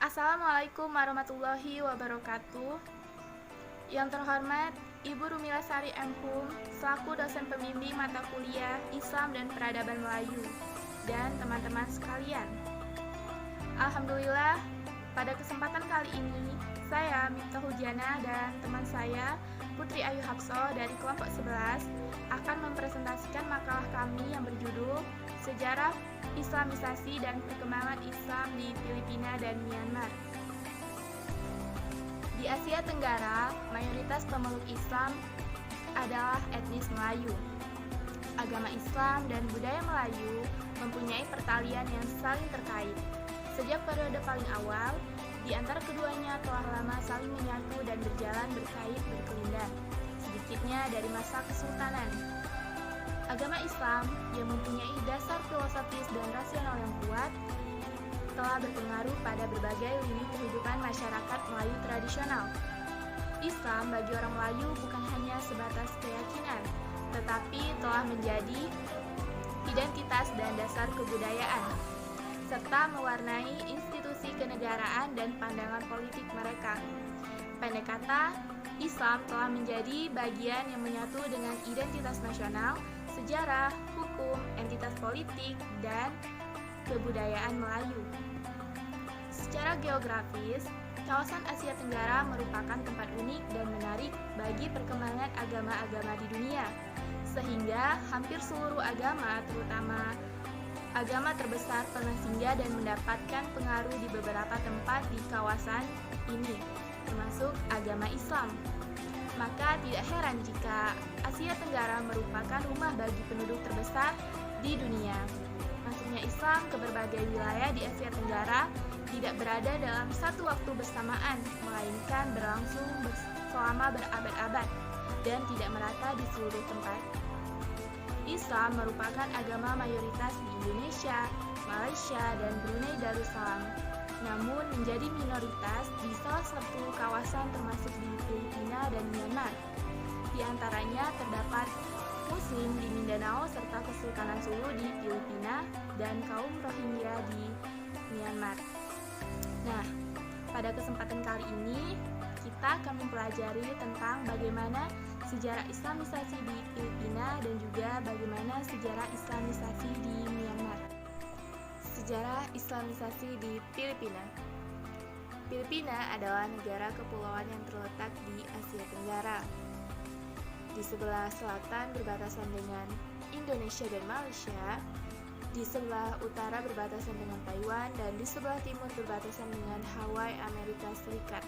Assalamualaikum warahmatullahi wabarakatuh. Yang terhormat Ibu Rumila Sari M.Hum selaku dosen pembimbing mata kuliah Islam dan Peradaban Melayu dan teman-teman sekalian. Alhamdulillah, pada kesempatan kali ini saya Miftah Hudiana dan teman saya Putri Ayu Hapso dari kelompok 11 akan mempresentasikan makalah kami yang berjudul Sejarah Islamisasi dan Perkembangan Islam di Filipina dan Myanmar. Di Asia Tenggara, mayoritas pemeluk Islam adalah etnis Melayu. Agama Islam dan budaya Melayu mempunyai pertalian yang saling terkait. Sejak periode paling awal, di antara keduanya telah lama saling menyatu dan berjalan berkait berkelindan, sedikitnya dari masa kesultanan. Agama Islam yang mempunyai dasar filosofis dan rasional yang kuat telah berpengaruh pada berbagai lini kehidupan masyarakat Melayu tradisional. Islam bagi orang Melayu bukan hanya sebatas keyakinan, tetapi telah menjadi identitas dan dasar kebudayaan, serta mewarnai institusi kenegaraan dan pandangan politik mereka. Pendek kata, Islam telah menjadi bagian yang menyatu dengan identitas nasional, sejarah, hukum, entitas politik, dan kebudayaan Melayu. Secara geografis, kawasan Asia Tenggara merupakan tempat unik dan menarik bagi perkembangan agama-agama di dunia, sehingga hampir seluruh agama, terutama agama terbesar, pernah singgah dan mendapatkan pengaruh di beberapa tempat di kawasan ini, termasuk agama Islam. Maka tidak heran jika Asia Tenggara merupakan rumah bagi penduduk terbesar di dunia. Masuknya Islam ke berbagai wilayah di Asia Tenggara tidak berada dalam satu waktu bersamaan, melainkan berlangsung selama berabad-abad dan tidak merata di seluruh tempat. Islam merupakan agama mayoritas di Indonesia, Malaysia, dan Brunei Darussalam, namun menjadi minoritas di salah satu kawasan termasuk di Filipina dan Myanmar. Di antaranya terdapat Muslim di Mindanao serta Kesultanan Sulu di Filipina dan kaum Rohingya di Myanmar. Nah, pada kesempatan kali ini kita akan mempelajari tentang bagaimana sejarah Islamisasi di Filipina dan juga bagaimana sejarah Islamisasi di Myanmar. Sejarah Islamisasi di Filipina. Filipina adalah negara kepulauan yang terletak di Asia Tenggara. Di sebelah selatan berbatasan dengan Indonesia dan Malaysia, di sebelah utara berbatasan dengan Taiwan, dan di sebelah timur berbatasan dengan Hawaii, Amerika Serikat.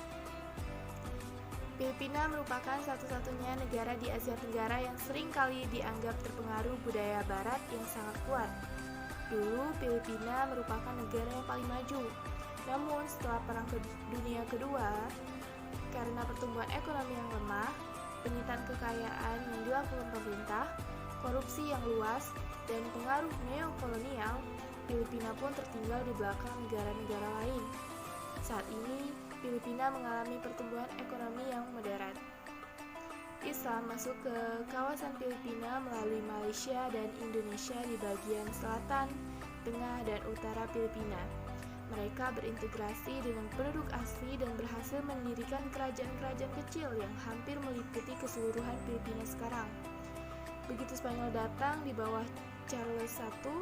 Filipina merupakan satu-satunya negara di Asia Tenggara yang seringkali dianggap terpengaruh budaya Barat yang sangat kuat. Dulu, Filipina merupakan negara yang paling maju. Namun, setelah Perang Dunia Kedua, karena pertumbuhan ekonomi yang lemah, penyitaan kekayaan yang dilakukan pemerintah, korupsi yang luas, dan pengaruh neokolonial, Filipina pun tertinggal di belakang negara-negara lain. Saat ini, Filipina mengalami pertumbuhan ekonomi yang moderat. Islam masuk ke kawasan Filipina melalui Malaysia dan Indonesia di bagian selatan, tengah, dan utara Filipina. Mereka berintegrasi dengan penduduk asli dan berhasil mendirikan kerajaan-kerajaan kecil yang hampir meliputi keseluruhan Filipina sekarang. Begitu Spanyol datang di bawah Charles I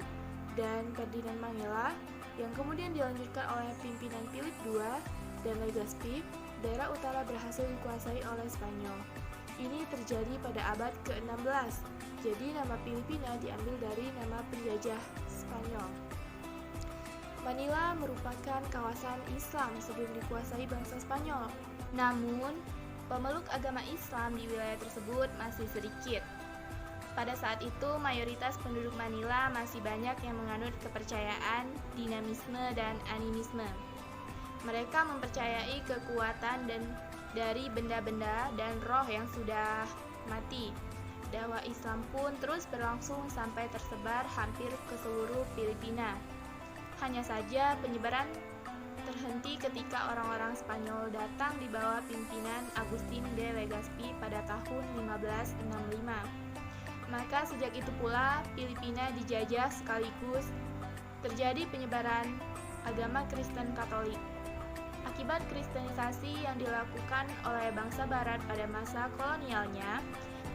dan Ferdinand Magellan, yang kemudian dilanjutkan oleh pimpinan Philip II dan Legazpi, daerah utara berhasil dikuasai oleh Spanyol. Ini terjadi pada abad ke-16, jadi nama Filipina diambil dari nama penjajah Spanyol. Manila merupakan kawasan Islam sebelum dikuasai bangsa Spanyol. Namun, pemeluk agama Islam di wilayah tersebut masih sedikit. Pada saat itu, mayoritas penduduk Manila masih banyak yang menganut kepercayaan, dinamisme, dan animisme. Mereka mempercayai kekuatan dari benda-benda dan roh yang sudah mati. Dakwah Islam pun terus berlangsung sampai tersebar hampir ke seluruh Filipina. Hanya saja penyebaran terhenti ketika orang-orang Spanyol datang di bawah pimpinan Agustin de Legazpi pada tahun 1565. Maka sejak itu pula Filipina dijajah sekaligus terjadi penyebaran agama Kristen Katolik. Akibat kristenisasi yang dilakukan oleh bangsa barat pada masa kolonialnya,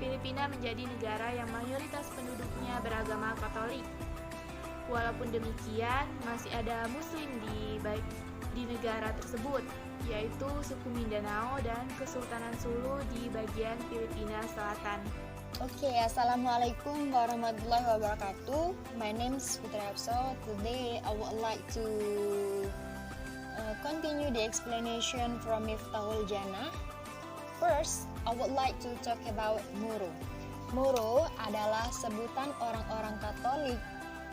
Filipina menjadi negara yang mayoritas penduduknya beragama Katolik. Walaupun demikian, masih ada Muslim di negara tersebut, yaitu suku Mindanao dan Kesultanan Sulu di bagian Filipina Selatan. Oke, Assalamualaikum warahmatullahi wabarakatuh. My name is Fitri Hapso. Today I would like to continue the explanation from Miftahul Jannah. First, I would like to talk about Moro. Moro adalah sebutan orang-orang Katolik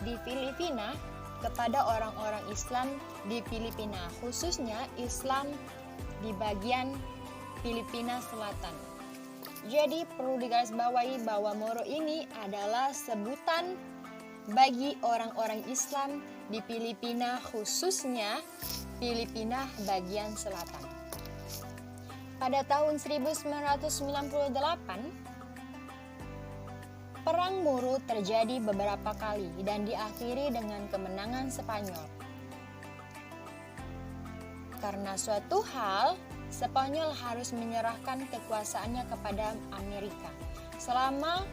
di Filipina kepada orang-orang Islam di Filipina, khususnya Islam di bagian Filipina Selatan. Jadi perlu digarisbawahi bahwa Moro ini adalah sebutan bagi orang-orang Islam di Filipina, khususnya Filipina bagian selatan. Pada tahun 1998, Perang Moro terjadi beberapa kali dan diakhiri dengan kemenangan Spanyol. Karena suatu hal, Spanyol harus menyerahkan kekuasaannya kepada Amerika. Selama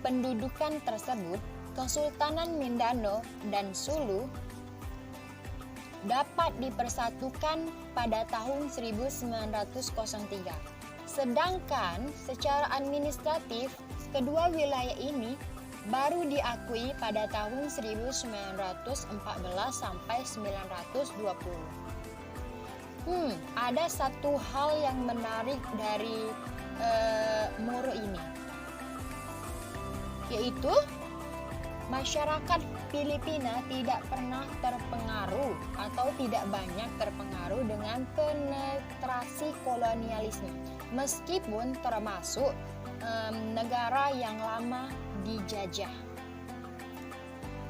pendudukan tersebut, Kesultanan Mindanao dan Sulu dapat dipersatukan pada tahun 1903. Sedangkan secara administratif, kedua wilayah ini baru diakui pada tahun 1914 sampai 1920. Ada satu hal yang menarik dari Moro ini, yaitu masyarakat Filipina tidak pernah terpengaruh atau tidak banyak terpengaruh dengan penetrasi kolonialisme, meskipun termasuk negara yang lama dijajah.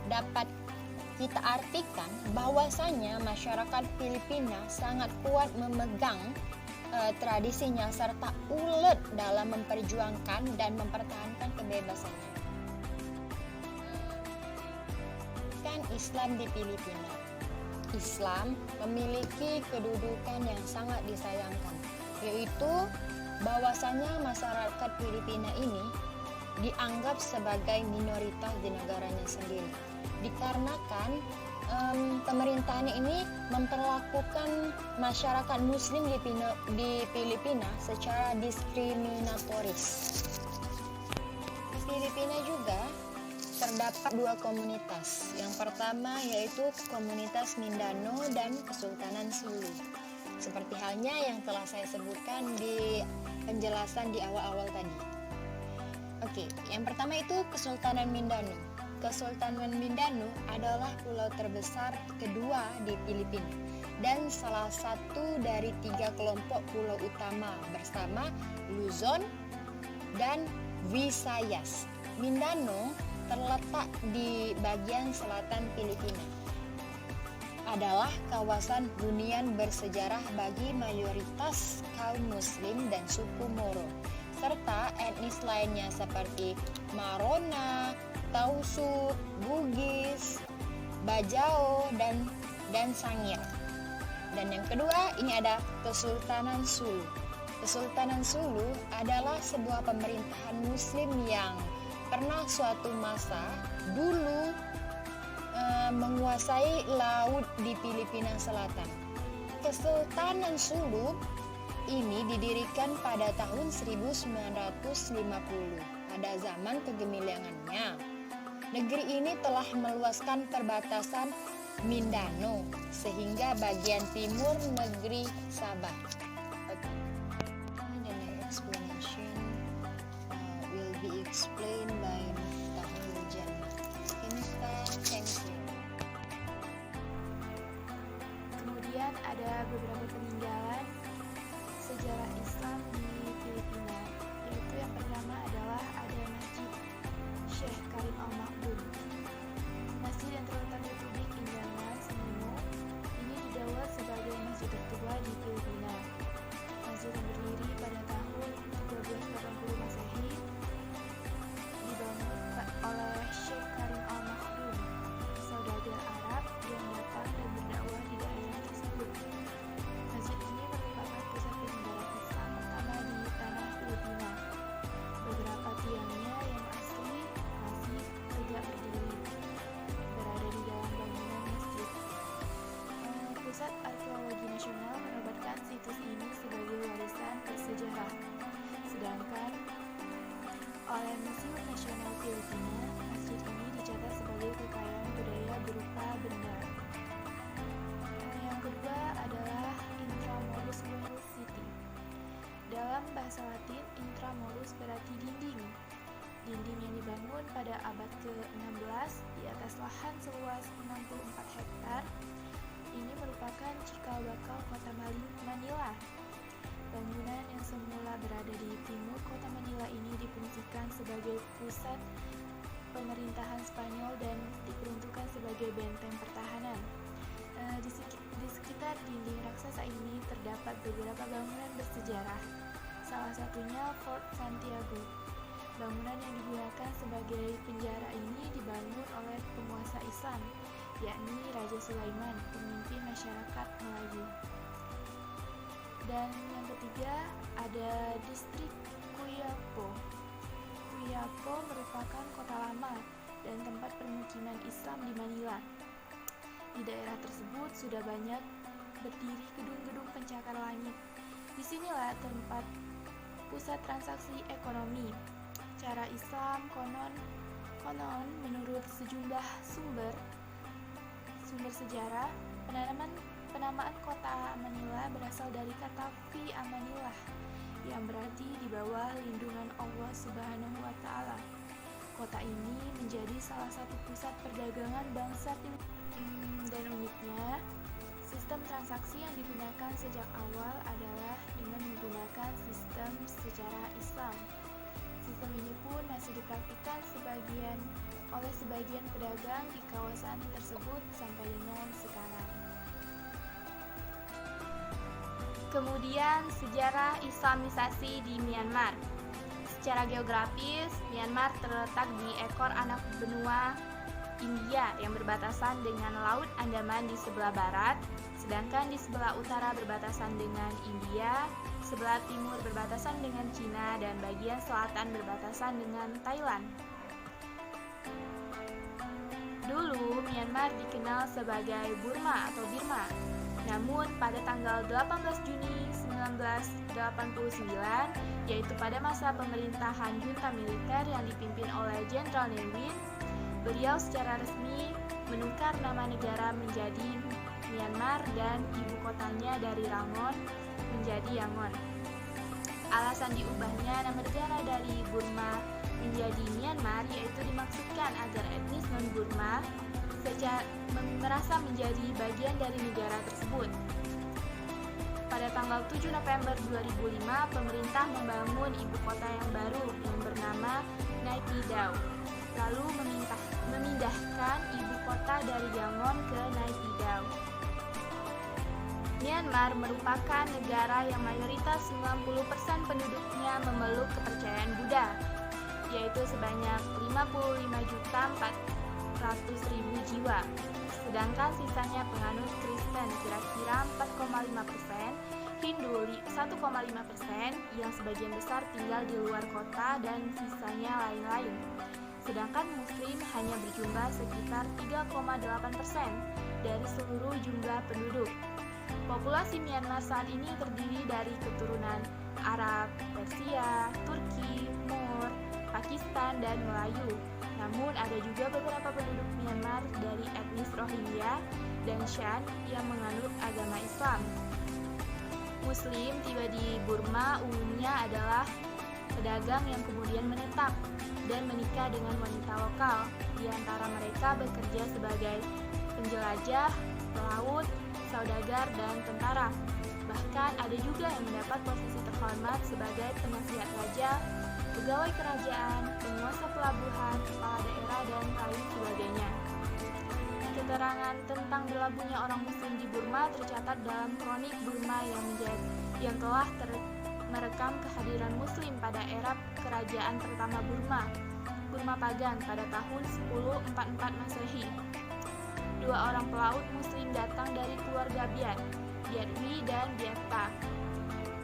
Dapat kita artikan bahwasanya masyarakat Filipina sangat kuat memegang tradisinya serta ulet dalam memperjuangkan dan mempertahankan kebebasannya. Islam di Filipina. Islam memiliki kedudukan yang sangat disayangkan, yaitu bahwasanya masyarakat Filipina ini dianggap sebagai minoritas di negaranya sendiri. Dikarenakan pemerintahan ini memperlakukan masyarakat Muslim di Filipina secara diskriminatoris. Di Filipina juga terdapat dua komunitas. Yang pertama yaitu komunitas Mindanao dan Kesultanan Sulu. Seperti halnya yang telah saya sebutkan di penjelasan di awal-awal tadi. Oke, yang pertama itu Kesultanan Mindanao. Kesultanan Mindanao adalah pulau terbesar kedua di Filipina dan salah satu dari 3 kelompok pulau utama bersama Luzon dan Visayas. Mindanao terletak di bagian selatan Filipina. Adalah kawasan hunian bersejarah bagi mayoritas kaum Muslim dan suku Moro, serta etnis lainnya seperti Marona, Tausug, Bugis, Bajau, dan Sangir. Dan yang kedua, ini ada Kesultanan Sulu. Kesultanan Sulu adalah sebuah pemerintahan Muslim yang pernah suatu masa dulu menguasai laut di Filipina Selatan. Kesultanan Sulu ini didirikan pada tahun 1950 pada zaman kegemilangannya. Negeri ini telah meluaskan perbatasan Mindanao sehingga bagian timur negeri Sabah. Explained by Miftahul Jannah. Thank you. Kemudian ada beberapa peninggalan sejarah Islam di Filipina, yaitu yang pertama adalah ada Masjid Syekh Karim Al-Makdum. Masjid yang terletak di Republik Indonesia Semu ini didaulat sebagai masjid tertua di Filipina. Masjid yang berdiri pada tahun 1380 Masehi oleh Syekh Karim Al-Makdum, saudagar Arab yang datang dan berdakwah di daerah tersebut. Museum Nasional Filipina, masjid ini dicatat sebagai kekayaan budaya berupa benda. Yang kedua adalah Intramuros University. Dalam bahasa Latin, Intramuros berarti dinding. Dinding yang dibangun pada abad ke-16 di atas lahan seluas 64 hektar. Ini merupakan cikal bakal kota Manila. Bangunan yang semula berada di timur kota Manila ini difungsikan sebagai pusat pemerintahan Spanyol dan diperuntukkan sebagai benteng pertahanan. Di sekitar dinding raksasa ini terdapat beberapa bangunan bersejarah. Salah satunya Fort Santiago. Bangunan yang digunakan sebagai penjara ini dibangun oleh penguasa Islam, yakni Raja Sulaiman, pemimpin masyarakat Melayu. Dan yang ketiga ada distrik Quiapo. Quiapo merupakan kota lama dan tempat permukiman Islam di Manila. Di daerah tersebut sudah banyak berdiri gedung-gedung pencakar langit. Disinilah tempat pusat transaksi ekonomi. Cara Islam konon menurut sejumlah sumber sejarah, penamaan kota Manila berasal dari kata fi amanillah yang berarti di bawah lindungan Allah Subhanahu wa taala. Kota ini menjadi salah satu pusat perdagangan bangsa dan uniknya, sistem transaksi yang digunakan sejak awal adalah dengan menggunakan sistem secara Islam. Sistem ini pun masih dipraktikkan oleh sebagian pedagang di kawasan tersebut sampai dengan sekarang. Kemudian sejarah Islamisasi di Myanmar. Secara geografis, Myanmar terletak di ekor anak benua India yang berbatasan dengan Laut Andaman di sebelah barat, sedangkan di sebelah utara berbatasan dengan India, sebelah timur berbatasan dengan Cina, dan bagian selatan berbatasan dengan Thailand. Dulu, Myanmar dikenal sebagai Burma atau Birma. Namun, pada tanggal 18 Juni 1989, yaitu pada masa pemerintahan junta militer yang dipimpin oleh Jenderal Ne Win, beliau secara resmi menukar nama negara menjadi Myanmar dan ibu kotanya dari Rangon menjadi Yangon. Alasan diubahnya nama negara dari Burma menjadi Myanmar yaitu dimaksudkan agar etnis non-Burma merasa menjadi bagian dari negara tersebut. Pada tanggal 7 November 2005, pemerintah membangun ibu kota yang baru yang bernama Naypyidaw, lalu memindahkan ibu kota dari Yangon ke Naypyidaw. Myanmar merupakan negara yang mayoritas 90% penduduknya memeluk kepercayaan Buddha, yaitu sebanyak 55.400.000 jiwa. Sedangkan sisanya penganut Kristen kira-kira 4,5%, Hindu 1,5%, yang sebagian besar tinggal di luar kota dan sisanya lain-lain. Sedangkan Muslim hanya berjumlah sekitar 3,8% dari seluruh jumlah penduduk. Populasi Myanmar saat ini terdiri dari keturunan Arab, Persia, Turki, Moor, Pakistan, dan Melayu. Namun ada juga beberapa penduduk Myanmar dari etnis Rohingya dan Shan yang menganut agama Islam. Muslim tiba di Burma umumnya adalah pedagang yang kemudian menetap dan menikah dengan wanita lokal. Di antara mereka bekerja sebagai penjelajah, pelaut, saudagar, dan tentara. Bahkan ada juga yang mendapat posisi terhormat sebagai penasihat raja, pegawai kerajaan, penguasa pelabuhan, kepala daerah, dan lain sebagainya. Keterangan tentang berlabuhnya orang Muslim di Burma tercatat dalam kronik Burma yang telah merekam kehadiran Muslim pada era kerajaan pertama Burma Pagan pada tahun 1044 Masehi. 2 orang pelaut Muslim datang dari keluarga Biatwi dan Biatta.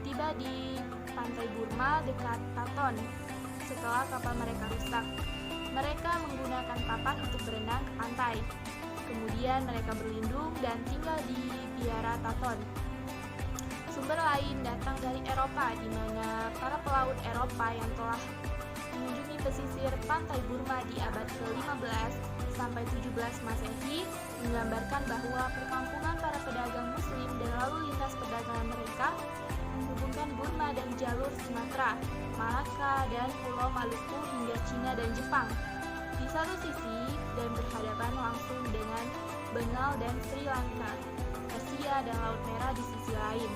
Tiba di pantai Burma dekat Taton setelah kapal mereka rusak. Mereka menggunakan papan untuk berenang ke pantai. Kemudian mereka berlindung dan tinggal di biara Taton. Sumber lain datang dari Eropa, di mana para pelaut Eropa yang telah mengunjungi pesisir pantai Burma di abad ke-15 sampai 17 Masehi menggambarkan bahwa perkampungan para pedagang muslim dan lalu lintas perdagangan mereka menghubungkan Burma dan jalur Sumatera, Malaka, dan Pulau Maluku hingga Cina dan Jepang di satu sisi dan berhadapan langsung dengan Bengal dan Sri Lanka, Asia dan Laut Merah di sisi lain.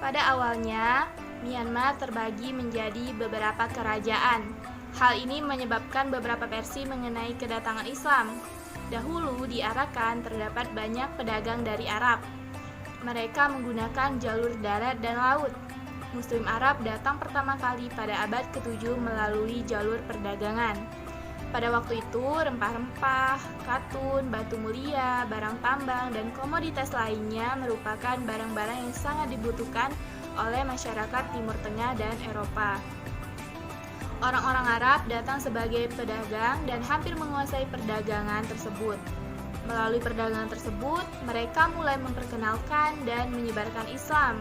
Pada awalnya, Myanmar terbagi menjadi beberapa kerajaan. Hal ini menyebabkan beberapa versi mengenai kedatangan Islam. Dahulu di Arakan terdapat banyak pedagang dari Arab. Mereka menggunakan jalur darat dan laut. Muslim Arab datang pertama kali pada abad ke-7 melalui jalur perdagangan. Pada waktu itu, rempah-rempah, katun, batu mulia, barang tambang, dan komoditas lainnya merupakan barang-barang yang sangat dibutuhkan oleh masyarakat Timur Tengah dan Eropa. Orang-orang Arab datang sebagai pedagang dan hampir menguasai perdagangan tersebut. Melalui perdagangan tersebut, mereka mulai memperkenalkan dan menyebarkan Islam.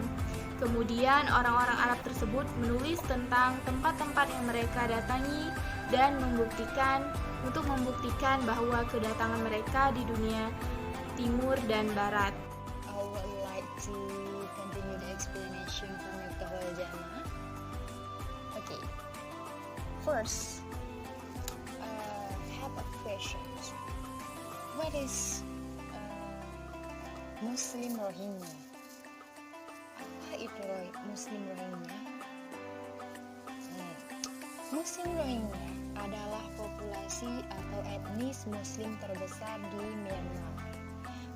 Kemudian orang-orang Arab tersebut menulis tentang tempat-tempat yang mereka datangi dan membuktikan bahwa kedatangan mereka di dunia timur dan barat. I would like to continue the explanation from Miftahul Jannah. Okay. First, have a question. What is Muslim Rohingya? Apa itu Muslim Rohingya? Muslim Rohingya adalah populasi atau etnis Muslim terbesar di Myanmar.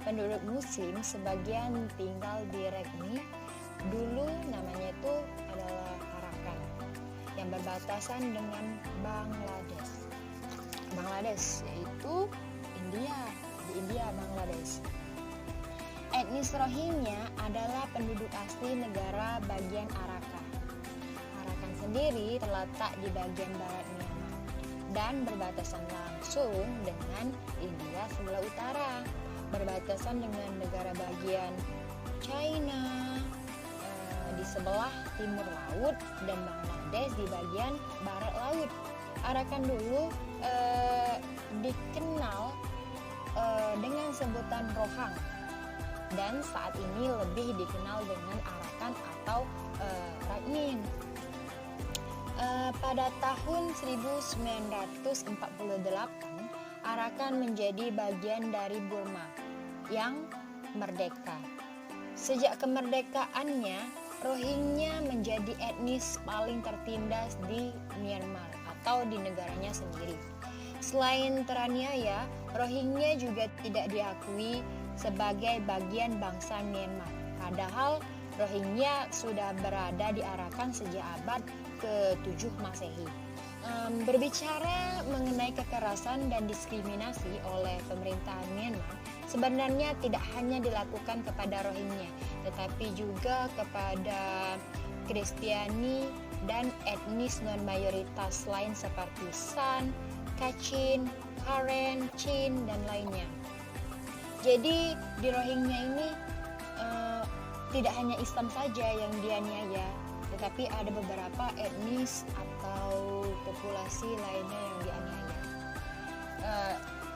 Penduduk Muslim sebagian tinggal di Rakhine, dulu namanya itu adalah Arakan, yang berbatasan dengan Bangladesh. Bangladesh yaitu India, di India Bangladesh. Etnis Rohingya adalah penduduk asli negara bagian Arakan. Arakan sendiri terletak di bagian barat Myanmar dan berbatasan langsung dengan India sebelah utara, berbatasan dengan negara bagian China di sebelah timur laut dan Bangladesh di bagian barat laut. Arakan dulu dikenal dengan sebutan Rohang dan saat ini lebih dikenal dengan Arakan atau Rakhine. Pada tahun 1948, Arakan menjadi bagian dari Burma yang merdeka. Sejak kemerdekaannya, Rohingya menjadi etnis paling tertindas di Myanmar atau di negaranya sendiri. Selain teraniaya, Rohingya juga tidak diakui sebagai bagian bangsa Myanmar. Padahal Rohingya sudah berada di Arakan sejak abad ke-7 Masehi. Berbicara mengenai kekerasan dan diskriminasi oleh pemerintahan Myanmar, sebenarnya tidak hanya dilakukan kepada Rohingya, tetapi juga kepada Kristiani dan etnis non-mayoritas lain seperti San, Kachin, Karen, Chin, dan lainnya. Jadi di Rohingya ini tidak hanya Islam saja yang dianiaya, tetapi ada beberapa etnis atau populasi lainnya yang dianiaya.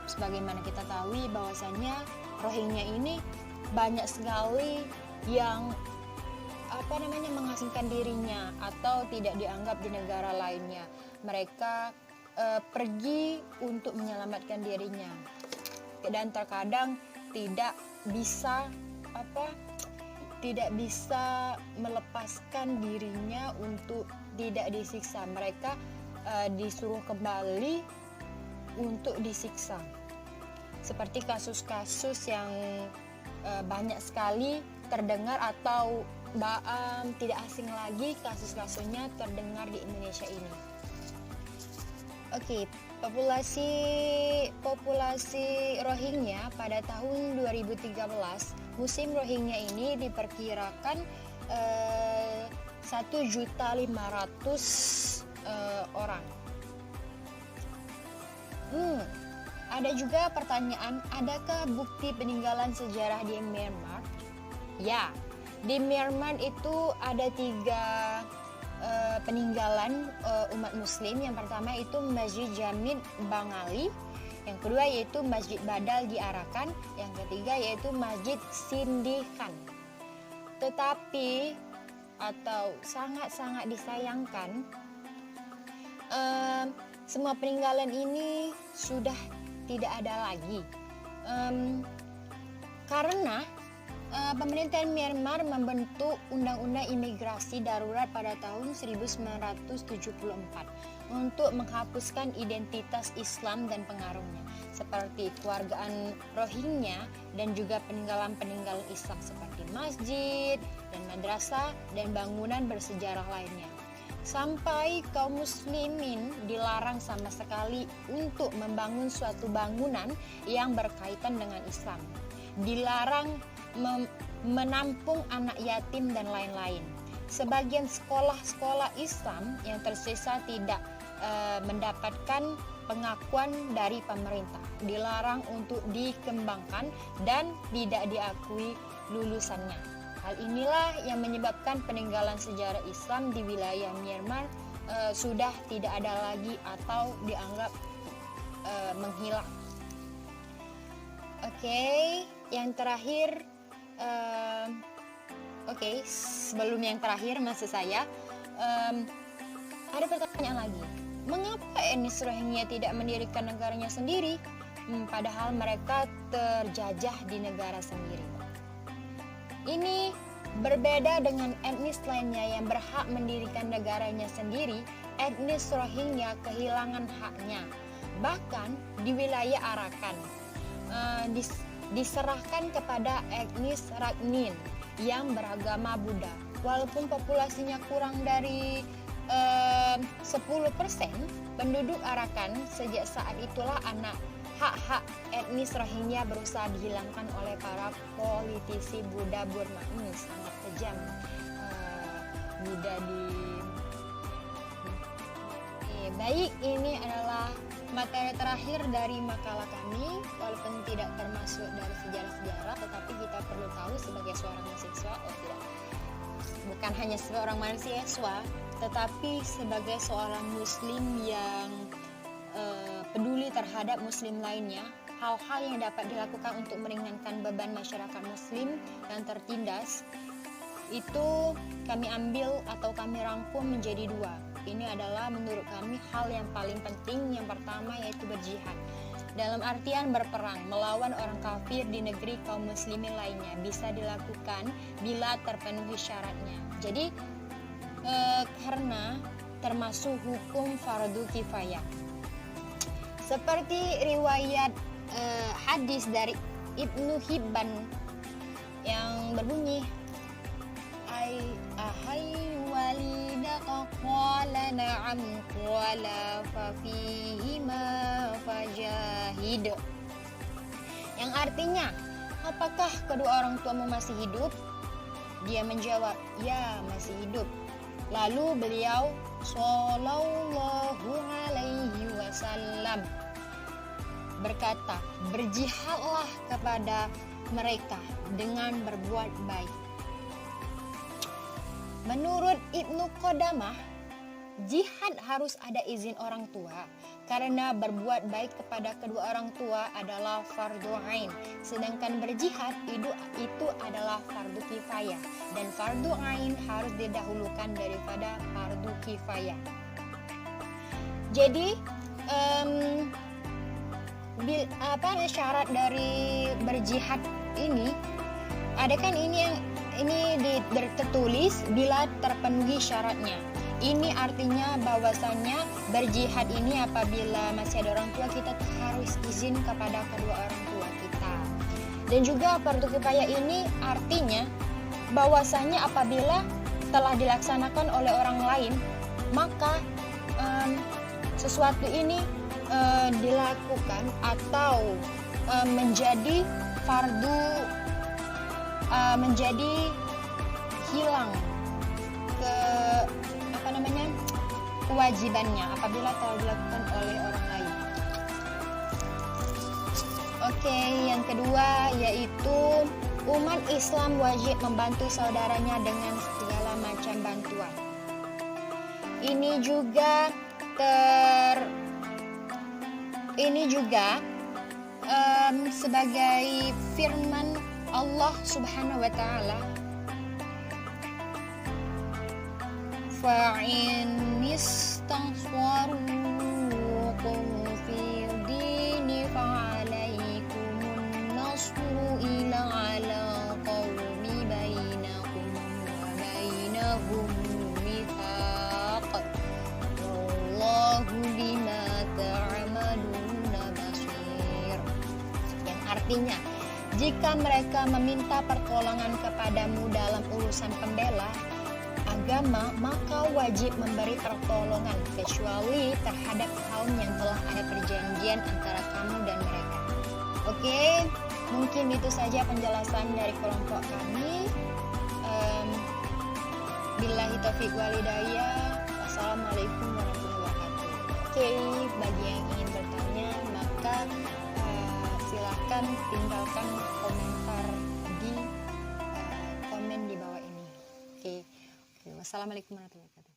Sebagaimana kita tahu bahwasannya Rohingya ini banyak sekali yang mengasingkan dirinya atau tidak dianggap di negara lainnya. Mereka pergi untuk menyelamatkan dirinya dan terkadang tidak bisa melepaskan dirinya untuk tidak disiksa. Mereka disuruh kembali untuk disiksa. Seperti kasus-kasus yang banyak sekali terdengar atau tidak asing lagi kasus-kasusnya terdengar di Indonesia ini. Oke, populasi Rohingya pada tahun 2013, Muslim Rohingya ini diperkirakan 1.500.000 orang. Ada juga pertanyaan, adakah bukti peninggalan sejarah di Myanmar? Ya, di Myanmar itu ada 3 peninggalan umat muslim. Yang pertama itu Masjid Jamid Bangali, yang kedua yaitu Masjid Badal di Arakan, yang ketiga yaitu Masjid Sindikan. Tetapi atau sangat-sangat disayangkan, semua peninggalan ini sudah tidak ada lagi, karena pemerintahan Myanmar membentuk Undang-Undang Imigrasi Darurat pada tahun 1974 untuk menghapuskan identitas Islam dan pengaruhnya, seperti kewargaan Rohingya dan juga peninggalan-peninggalan Islam seperti masjid dan madrasah dan bangunan bersejarah lainnya. Sampai kaum muslimin dilarang sama sekali untuk membangun suatu bangunan yang berkaitan dengan Islam. Dilarang menampung anak yatim dan lain-lain. Sebagian sekolah-sekolah Islam yang tersisa tidak mendapatkan pengakuan dari pemerintah, dilarang untuk dikembangkan dan tidak diakui lulusannya. Hal inilah yang menyebabkan peninggalan sejarah Islam di wilayah Myanmar sudah tidak ada lagi atau dianggap menghilang. Oke, yang terakhir, sebelum yang terakhir maksud saya, ada pertanyaan lagi. Mengapa etnis Rohingya tidak mendirikan negaranya sendiri, padahal mereka terjajah di negara sendiri? Ini berbeda dengan etnis lainnya yang berhak mendirikan negaranya sendiri. Etnis Rohingya kehilangan haknya. Bahkan di wilayah Arakan diserahkan kepada etnis Rakhine yang beragama Buddha. Walaupun populasinya kurang dari 10%, penduduk Arakan sejak saat itulah hak-hak etnis Rohingya berusaha dihilangkan oleh para politisi Buddha Burma. Ini sangat kejam, Buddha di... Baik, ini adalah materi terakhir dari makalah kami. Walaupun tidak termasuk dari sejarah-sejarah, tetapi kita perlu tahu sebagai seorang mahasiswa, bukan hanya seorang mahasiswa, tetapi sebagai seorang muslim yang peduli terhadap muslim lainnya, hal-hal yang dapat dilakukan untuk meringankan beban masyarakat muslim yang tertindas itu kami ambil atau kami rangkum menjadi dua. Ini adalah menurut kami hal yang paling penting. Yang pertama yaitu berjihad, dalam artian berperang melawan orang kafir di negeri kaum muslimin lainnya, bisa dilakukan bila terpenuhi syaratnya. Jadi karena termasuk hukum fardu kifayah. Seperti riwayat hadis dari Ibnu Hibban yang berbunyi, ahai walidaka qala na'am qala fa fihi ma fajahid, yang artinya, apakah kedua orang tuamu masih hidup? Dia menjawab, ya masih hidup. Lalu beliau sallallahu alaihi wasallam berkata, berjihadlah kepada mereka dengan berbuat baik. Menurut Ibnu Qodamah, jihad harus ada izin orang tua, karena berbuat baik kepada kedua orang tua adalah fardu ain, sedangkan berjihad itu adalah fardu kifayah, dan fardu ain harus didahulukan daripada fardu kifayah. Jadi syarat dari berjihad ini ada kan, ini tertulis bila terpenuhi syaratnya. Ini artinya bahwasannya berjihad ini apabila masih ada orang tua, kita harus izin kepada kedua orang tua kita. Dan juga fardu kifayah ini artinya bahwasannya apabila telah dilaksanakan oleh orang lain, maka sesuatu ini dilakukan atau menjadi fardu, menjadi hilang kewajibannya apabila telah dilakukan oleh orang lain. Oke, yang kedua yaitu umat Islam wajib membantu saudaranya dengan segala macam bantuan. Ini juga sebagai firman Allah Subhanahu wa taala, fa'in istaghfarukum fil dini fa'alaikumun nasru ila ala qawmi bainakum wa bainahum mitsaq wallahu bima ta'maluna basir. Yang artinya, jika mereka meminta pertolongan kepadamu dalam urusan pembela agama, maka wajib memberi pertolongan kecuali terhadap kaum yang telah ada perjanjian antara kamu dan mereka. Oke, mungkin itu saja penjelasan dari kelompok kami. Billahi taufiq walhidayah. Wassalamualaikum warahmatullahi wabarakatuh. Oke, bagi yang ingin bertanya maka silakan tinggalkan komentar di komen di bawah ini. Oke. Wassalamualaikum warahmatullahi wabarakatuh.